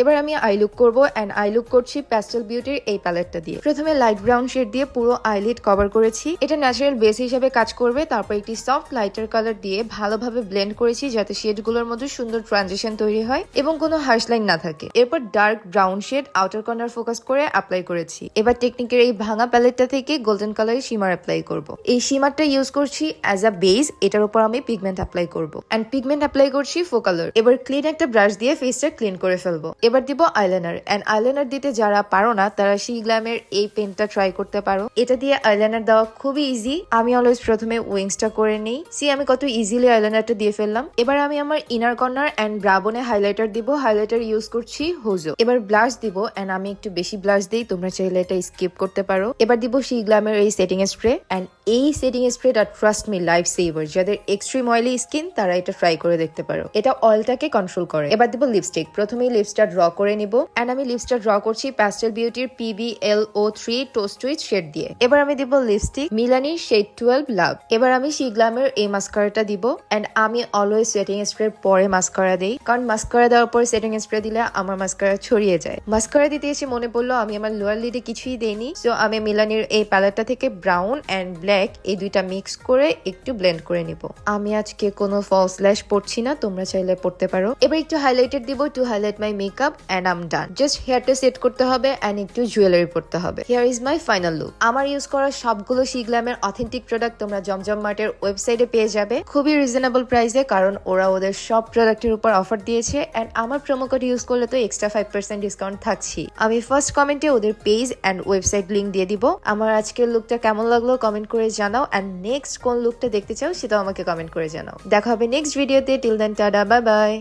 এবার আমি I look করবো এন্ড আই লুক করছি প্যাস্টেল বিউটির এই প্যালেটটা দিয়ে। প্রথমে লাইট ব্রাউন শেড দিয়ে পুরো আইলিড কভার করেছি। এটা ন্যাচারাল বেস হিসেবে কাজ করবে। তারপর একটি সফট লাইটার কালার দিয়ে ভালোভাবে ব্লেন্ড করেছি যাতে শেড গুলোর মধ্যে সুন্দর ট্রানজিশন তৈরি হয় এবং কোনো হার্শ লাইন না থাকে। এরপর dark brown shade outer corner focus করে অ্যাপ্লাই করেছি। এবার টেকনিকের এই ভাঙা প্যালেটটা থেকে গোল্ডেন কালারের শিমার অ্যাপ্লাই করব। এই শিমারটা ইউজ করছি অ্যাজ আ বেস। এটার উপর আমি পিগমেন্ট অ্যাপ্লাই করব এন্ড পিগমেন্ট অ্যাপ্লাই করছি ফোকালার। এবার ক্লিন একটা ব্রাশ দিয়ে ফেসটা ক্লিন করে ফেলবো। এবার দিব আইলাইনার এন্ড আইলাইনার দিতে যারা পারো না তারা সি গ্ল্যামের এই পেনটা ট্রাই করতে পারো। এটা দিয়ে আইলাইনার দেওয়া খুবই ইজি। আমি অলওয়েজ প্রথমে উইংসটা করে নিই। আমি কত ইজিলি আইলাইনারটা দিয়ে ফেললাম। এবার আমি আমার ইনার কর্নার এন্ড ব্রাবনে হাইলাইটার দিব। হাইলাইটার ইউজ করছি হোজো। এবার ব্লাশ দিব এন্ড আমি একটু বেশি ব্লাশ দিই, তোমরা চাইলে এটা স্কিপ করতে পারো। এবার দিব সি গ্ল্যামের এই সেটিং স্প্রে এন্ড এই সেটিং স্প্রেটা ট্রাস্ট মি লাইফ সেভার। যাদের এক্সট্রিম অয়েলি স্কিন তারা এটা ট্রাই করে দেখতে পারো। এটা অয়েলটাকে কন্ট্রোল করে। এবার দিব লিপস্টিক। প্রথমেই লিপসটা ড্র করে নিব এন্ড আমি লিপসটা ড্র করছি প্যাস্টেল বিউটির PBLO3 টোস্ট উইথ শেড দিয়ে। এবার আমি দিব লিপস্টিক মিলানির শেড 12 লাভ। এবার আমি সি গ্ল্যামের এই মাস্কারাটা দিব এন্ড আমি অলওয়েজ সেটিং স্প্রে পরে মাস্কারা দেই, কারণ মাস্কারা দেওয়ার পরে সেটিং স্প্রে দিলে আমার মাস্কারা ছড়িয়ে যায়। মাস্কারা দিতে এসে মনে পড়লো আমি আমার লোয়ার লিডে কিছুই দেইনি। সো আমি মিলানির এই প্যালেটটা থেকে ব্রাউন এন্ড ব্ল্যাক এই দুইটা মিক্স করে একটু ব্লেন্ড করে নিব। আমি আজকে কোনো ফলস ল্যাশ পড়ছি না, তোমরা চাইলে পড়তে পারো। এবার একটু হাইলাইটার দিব to highlight my makeup and I am done. Just হেয়ারটা সেট করতে হবে এন্ড একটু জুয়েলারি পড়তে হবে। Here is my final look. আমার ইউজ করা সবগুলো সি গ্ল্যামের অথেন্টিক প্রোডাক্ট তোমরা জমজম মার্টের ওয়েবসাইটে পেয়ে যাবে খুবই রিজনেবল প্রাইসে, কারণ ওরা ওদের সব প্রোডাক্টের উপর অফার দিয়েছে এন্ড আমার প্রোমো কোড ইউজ করলে তো এক্সট্রা 5% ডিসকাউন্ট থাকছি। আমি ফার্স্ট কমেন্টে ওদের পেজ এন্ড ওয়েবসাইট লিংক দিয়ে দিব। আমার আজকের লুকটা কেমন লাগলো কমেন্ট করে জানাও এন্ড নেক্সট কোন লুকটা দেখতে চাও সেটাও আমাকে কমেন্ট করে জানাও। দেখা হবে নেক্সট ভিডিওতে। Till then tata, bye by.